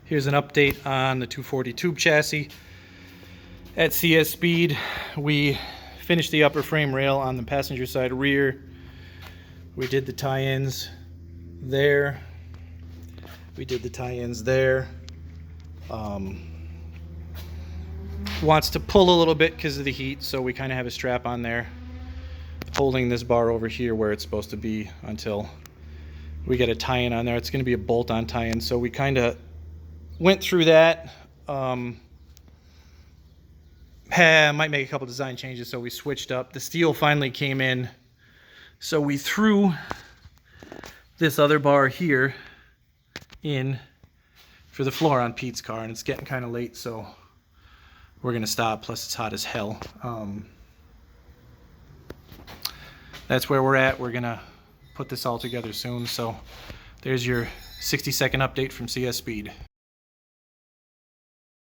Here's an update on the 240 tube chassis. At CS Speed, we finished the upper frame rail on the passenger side rear. We did the tie-ins there. We did the tie-ins there. Wants to pull a little bit because of the heat, so we kind of have a strap on there holding this bar over here where it's supposed to be until we get a tie-in on there. It's going to be a bolt-on tie-in, so we kind of went through that. Might make a couple design changes, so we switched up. The steel finally came in, so we threw this other bar here in for the floor on Pete's car, and it's getting kind of late, so we're gonna stop. Plus it's hot as hell. That's where we're at. We're gonna put this all together soon. So there's your 60-second update from CS Speed.